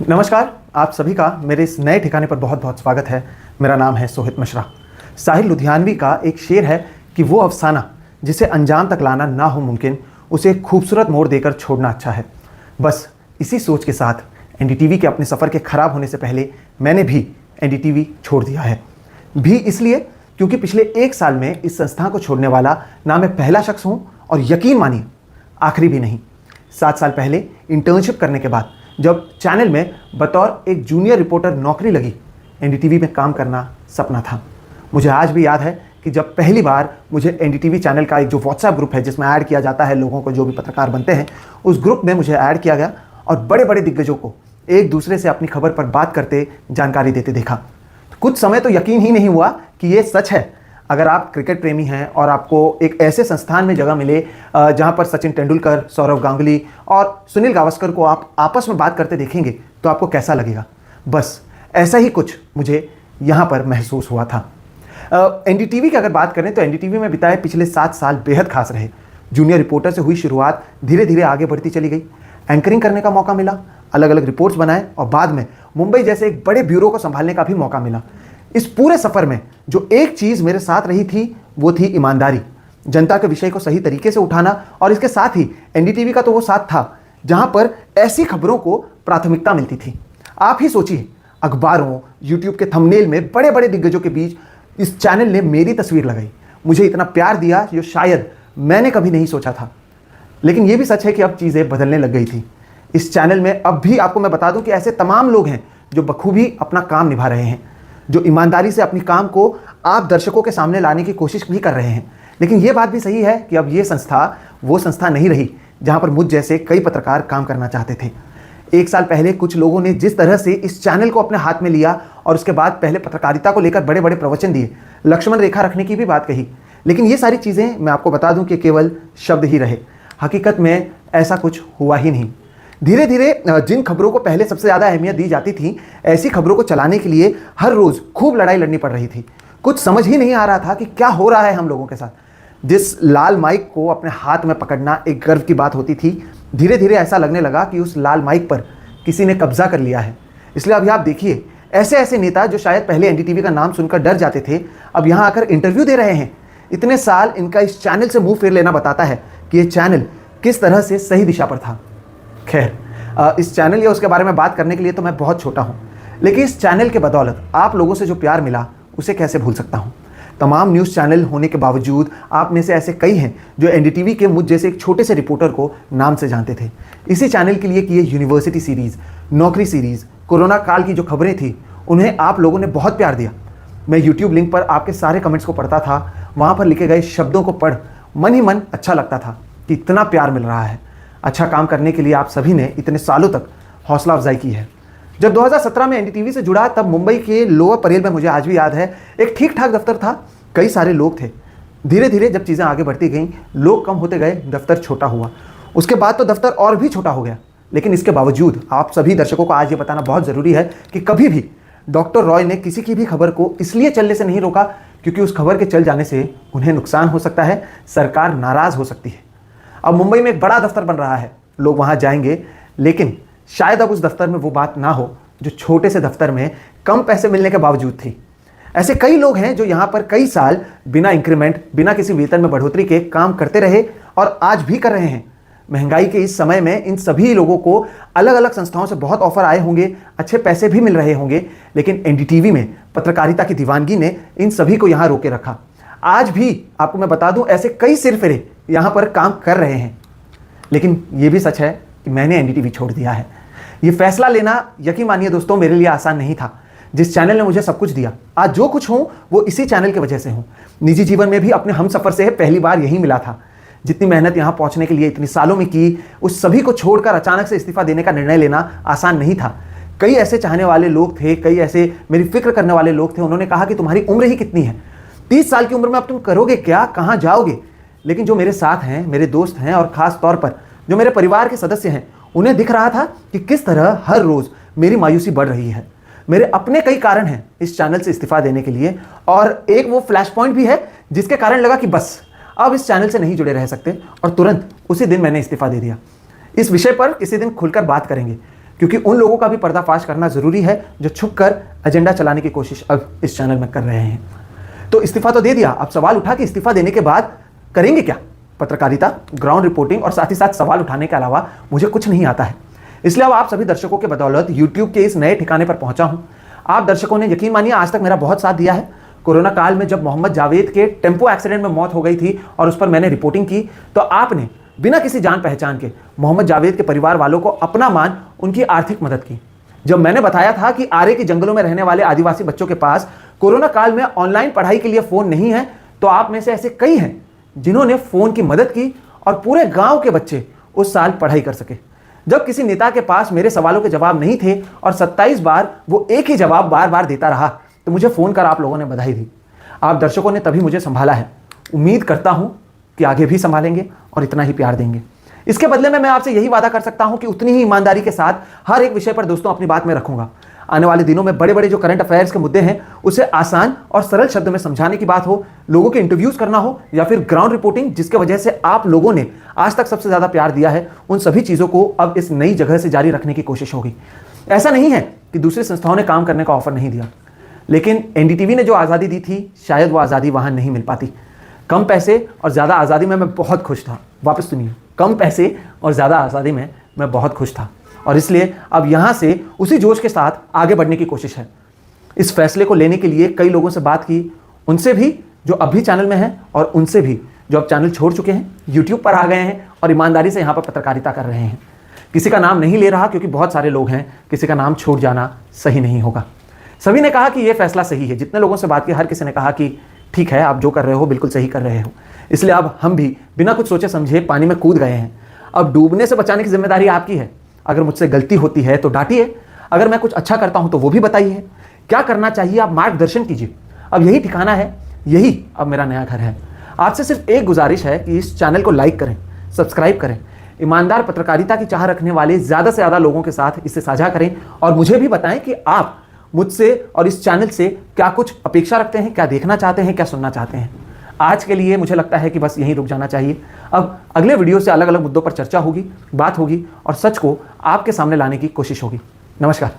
नमस्कार, आप सभी का मेरे इस नए ठिकाने पर बहुत बहुत स्वागत है। मेरा नाम है सोहित मिश्रा। साहिर लुधियानवी का एक शेर है कि वो अफसाना जिसे अंजाम तक लाना ना हो मुमकिन, उसे एक खूबसूरत मोड़ देकर छोड़ना अच्छा है। बस इसी सोच के साथ एनडीटीवी के अपने सफ़र के खराब होने से पहले मैंने भी एनडीटीवी छोड़ दिया है। भी इसलिए क्योंकि पिछले एक साल में इस संस्था को छोड़ने वाला ना मैं पहला शख्स हूँ और यकीन मानिए आखिरी भी नहीं। 7 साल पहले इंटर्नशिप करने के बाद जब चैनल में बतौर एक जूनियर रिपोर्टर नौकरी लगी, एनडीटीवी में काम करना सपना था। मुझे आज भी याद है कि जब पहली बार मुझे एनडीटीवी चैनल का एक जो व्हाट्सएप ग्रुप है जिसमें ऐड किया जाता है लोगों को, जो भी पत्रकार बनते हैं, उस ग्रुप में मुझे ऐड किया गया और बड़े बड़े दिग्गजों को एक दूसरे से अपनी खबर पर बात करते, जानकारी देते देखा। कुछ समय तो यकीन ही नहीं हुआ कि ये सच है। अगर आप क्रिकेट प्रेमी हैं और आपको एक ऐसे संस्थान में जगह मिले जहां पर सचिन तेंदुलकर, सौरव गांगुली और सुनील गावस्कर को आप आपस में बात करते देखेंगे तो आपको कैसा लगेगा। बस ऐसा ही कुछ मुझे यहां पर महसूस हुआ था। एनडीटीवी की अगर बात करें तो एनडीटीवी में बिताए पिछले 7 साल बेहद खास रहे। जूनियर रिपोर्टर से हुई शुरुआत धीरे धीरे आगे बढ़ती चली गई। एंकरिंग करने का मौका मिला, अलग अलग रिपोर्ट्स बनाए और बाद में मुंबई जैसे एक बड़े ब्यूरो को संभालने का भी मौका मिला। इस पूरे सफर में जो एक चीज मेरे साथ रही थी वो थी ईमानदारी, जनता के विषय को सही तरीके से उठाना। और इसके साथ ही एनडीटीवी का तो वो साथ था जहां पर ऐसी खबरों को प्राथमिकता मिलती थी। आप ही सोचिए, अखबारों, यूट्यूब के थंबनेल में बड़े बड़े दिग्गजों के बीच इस चैनल ने मेरी तस्वीर लगाई, मुझे इतना प्यार दिया जो शायद मैंने कभी नहीं सोचा था। लेकिन यह भी सच है कि अब चीजें बदलने लग गई थी। इस चैनल में अब भी आपको मैं बता दूं कि ऐसे तमाम लोग हैं जो बखूबी अपना काम निभा रहे हैं, जो ईमानदारी से अपनी काम को आप दर्शकों के सामने लाने की कोशिश भी कर रहे हैं। लेकिन यह बात भी सही है कि अब ये संस्था वो संस्था नहीं रही जहां पर मुझ जैसे कई पत्रकार काम करना चाहते थे। 1 साल पहले कुछ लोगों ने जिस तरह से इस चैनल को अपने हाथ में लिया और उसके बाद पहले पत्रकारिता को लेकर बड़े बड़े प्रवचन दिए, लक्ष्मण रेखा रखने की भी बात कही, लेकिन ये सारी चीज़ें मैं आपको बता दूं कि केवल शब्द ही रहे। हकीकत में ऐसा कुछ हुआ ही नहीं। धीरे धीरे जिन खबरों को पहले सबसे ज़्यादा अहमियत दी जाती थी, ऐसी खबरों को चलाने के लिए हर रोज़ खूब लड़ाई लड़नी पड़ रही थी। कुछ समझ ही नहीं आ रहा था कि क्या हो रहा है हम लोगों के साथ। जिस लाल माइक को अपने हाथ में पकड़ना एक गर्व की बात होती थी, धीरे धीरे ऐसा लगने लगा कि उस लाल माइक पर किसी ने कब्जा कर लिया है। इसलिए अभी आप देखिए, ऐसे ऐसे नेता जो शायद पहले एनडीटीवी का नाम सुनकर डर जाते थे, अब यहाँ आकर इंटरव्यू दे रहे हैं। इतने साल इनका इस चैनल से मुंह फेर लेना बताता है कि ये चैनल किस तरह से सही दिशा पर था। खैर, इस चैनल या उसके बारे में बात करने के लिए तो मैं बहुत छोटा हूँ, लेकिन इस चैनल के बदौलत आप लोगों से जो प्यार मिला उसे कैसे भूल सकता हूँ। तमाम न्यूज़ चैनल होने के बावजूद आप में से ऐसे कई हैं जो एनडीटीवी के मुझ जैसे एक छोटे से रिपोर्टर को नाम से जानते थे। इसी चैनल के लिए किए यूनिवर्सिटी सीरीज़, नौकरी सीरीज़, कोरोना काल की जो खबरें थी, उन्हें आप लोगों ने बहुत प्यार दिया। मैं यूट्यूब लिंक पर आपके सारे कमेंट्स को पढ़ता था। वहाँ पर लिखे गए शब्दों को पढ़ मन ही मन अच्छा लगता था कि इतना प्यार मिल रहा है। अच्छा काम करने के लिए आप सभी ने इतने सालों तक हौसला अफजाई की है। जब 2017 में एनडीटीवी से जुड़ा तब मुंबई के लोअर परेल में, मुझे आज भी याद है, एक ठीक ठाक दफ्तर था, कई सारे लोग थे। धीरे धीरे जब चीज़ें आगे बढ़ती गईं, लोग कम होते गए, दफ्तर छोटा हुआ। उसके बाद तो दफ्तर और भी छोटा हो गया। लेकिन इसके बावजूद आप सभी दर्शकों को आज ये बताना बहुत ज़रूरी है कि कभी भी डॉक्टर रॉय ने किसी की भी खबर को इसलिए चलने से नहीं रोका क्योंकि उस खबर के चल जाने से उन्हें नुकसान हो सकता है, सरकार नाराज़ हो सकती है। अब मुंबई में एक बड़ा दफ्तर बन रहा है, लोग वहाँ जाएंगे, लेकिन शायद अब उस दफ्तर में वो बात ना हो जो छोटे से दफ्तर में कम पैसे मिलने के बावजूद थी। ऐसे कई लोग हैं जो यहाँ पर कई साल बिना इंक्रीमेंट, बिना किसी वेतन में बढ़ोतरी के काम करते रहे और आज भी कर रहे हैं। महंगाई के इस समय में इन सभी लोगों को अलग अलग संस्थाओं से बहुत ऑफर आए होंगे, अच्छे पैसे भी मिल रहे होंगे, लेकिन एनडीटीवी में पत्रकारिता की दीवानगी ने इन सभी को यहाँ रोके रखा। आज भी आपको मैं बता दूं, ऐसे कई सिरफिरे यहाँ पर काम कर रहे हैं। लेकिन ये भी सच है कि मैंने एनडीटीवी छोड़ दिया है। ये फैसला लेना यकीन मानिए दोस्तों मेरे लिए आसान नहीं था। जिस चैनल ने मुझे सब कुछ दिया, आज जो कुछ हूँ वो इसी चैनल की वजह से हूँ। निजी जीवन में भी अपने हम सफ़र से पहली बार यही मिला था। जितनी मेहनत यहाँ पहुँचने के लिए इतनी सालों में की, उस सभी को छोड़कर अचानक से इस्तीफा देने का निर्णय लेना आसान नहीं था। कई ऐसे चाहने वाले लोग थे, कई ऐसे मेरी फिक्र करने वाले लोग थे। उन्होंने कहा कि तुम्हारी उम्र ही कितनी है, 30 साल की उम्र में अब तुम करोगे क्या, कहाँ जाओगे। लेकिन जो मेरे साथ हैं, मेरे दोस्त हैं और ख़ास तौर पर जो मेरे परिवार के सदस्य हैं, उन्हें दिख रहा था कि किस तरह हर रोज़ मेरी मायूसी बढ़ रही है। मेरे अपने कई कारण हैं इस चैनल से इस्तीफा देने के लिए, और एक वो फ्लैश पॉइंट भी है जिसके कारण लगा कि बस अब इस चैनल से नहीं जुड़े रह सकते, और तुरंत उसी दिन मैंने इस्तीफा दे दिया। इस विषय पर किसी दिन खुलकर बात करेंगे, क्योंकि उन लोगों का भी पर्दाफाश करना जरूरी है जो छुपकर एजेंडा चलाने की कोशिश अब इस चैनल में कर रहे हैं। तो इस्तीफा तो दे दिया, अब सवाल उठा कि इस्तीफा देने के बाद करेंगे क्या? पत्रकारिता, ग्राउंड रिपोर्टिंग और साथ ही साथ सवाल उठाने के अलावा मुझे कुछ नहीं आता है। इसलिए अब आप सभी दर्शकों के बदौलत यूट्यूब के इस नए ठिकाने पर पहुंचा हूं। आप दर्शकों ने यकीन मानिए आज तक मेरा बहुत साथ दिया है। कोरोना काल में जब मोहम्मद जावेद के टेम्पो एक्सीडेंट में मौत हो गई थी और उस पर मैंने रिपोर्टिंग की, तो आपने बिना किसी जान पहचान के मोहम्मद जावेद के परिवार वालों को अपना मान उनकी आर्थिक मदद की। जब मैंने बताया था कि आरे के जंगलों में रहने वाले आदिवासी बच्चों के पास कोरोना काल में ऑनलाइन पढ़ाई के लिए फोन नहीं है, तो आप में से ऐसे कई हैं जिन्होंने फोन की मदद की और पूरे गांव के बच्चे उस साल पढ़ाई कर सके। जब किसी नेता के पास मेरे सवालों के जवाब नहीं थे और 27 बार वो एक ही जवाब बार बार देता रहा, तो मुझे फोन कर आप लोगों ने बधाई दी। आप दर्शकों ने तभी मुझे संभाला है। उम्मीद करता हूं कि आगे भी संभालेंगे और इतना ही प्यार देंगे। इसके बदले में मैं आपसे यही वादा कर सकता हूं कि उतनी ही ईमानदारी के साथ हर एक विषय पर दोस्तों अपनी बात में रखूंगा। आने वाले दिनों में बड़े बड़े जो करंट अफेयर्स के मुद्दे हैं उसे आसान और सरल शब्द में समझाने की बात हो, लोगों के इंटरव्यूज करना हो या फिर ग्राउंड रिपोर्टिंग, जिसके वजह से आप लोगों ने आज तक सबसे ज्यादा प्यार दिया है, उन सभी चीजों को अब इस नई जगह से जारी रखने की कोशिश होगी। ऐसा नहीं है कि दूसरी संस्थाओं ने काम करने का ऑफर नहीं दिया, लेकिन एनडीटीवी ने जो आज़ादी दी थी शायद वो आज़ादी वहां नहीं मिल पाती। कम पैसे और ज़्यादा आज़ादी में मैं बहुत खुश था। वापस सुनिए, कम पैसे और ज़्यादा आज़ादी में मैं बहुत खुश था और इसलिए अब यहाँ से उसी जोश के साथ आगे बढ़ने की कोशिश है। इस फैसले को लेने के लिए कई लोगों से बात की, उनसे भी जो अब भी चैनल में हैं और उनसे भी जो अब चैनल छोड़ चुके हैं, यूट्यूब पर आ गए हैं और ईमानदारी से यहाँ पर पत्रकारिता कर रहे हैं। किसी का नाम नहीं ले रहा क्योंकि बहुत सारे लोग हैं, किसी का नाम छोड़ जाना सही नहीं होगा। सभी ने कहा कि यह फैसला सही है। जितने लोगों से बात की हर किसी ने कहा कि ठीक है, आप जो कर रहे हो बिल्कुल सही कर रहे हो। इसलिए अब हम भी बिना कुछ सोचे समझे पानी में कूद गए हैं। अब डूबने से बचाने की जिम्मेदारी आपकी है। अगर मुझसे गलती होती है तो डांटिए, अगर मैं कुछ अच्छा करता हूं तो वो भी बताइए। क्या करना चाहिए आप मार्गदर्शन कीजिए। अब यही ठिकाना है, यही अब मेरा नया घर है। आपसे सिर्फ एक गुजारिश है कि इस चैनल को लाइक करें, सब्सक्राइब करें, ईमानदार पत्रकारिता की चाह रखने वाले ज़्यादा से ज़्यादा लोगों के साथ इसे साझा करें और मुझे भी बताएं कि आप मुझसे और इस चैनल से क्या कुछ अपेक्षा रखते हैं, क्या देखना चाहते हैं, क्या सुनना चाहते हैं। आज के लिए मुझे लगता है कि बस यहीं रुक जाना चाहिए। अब अगले वीडियो से अलग अलग मुद्दों पर चर्चा होगी, बात होगी और सच को आपके सामने लाने की कोशिश होगी। नमस्कार।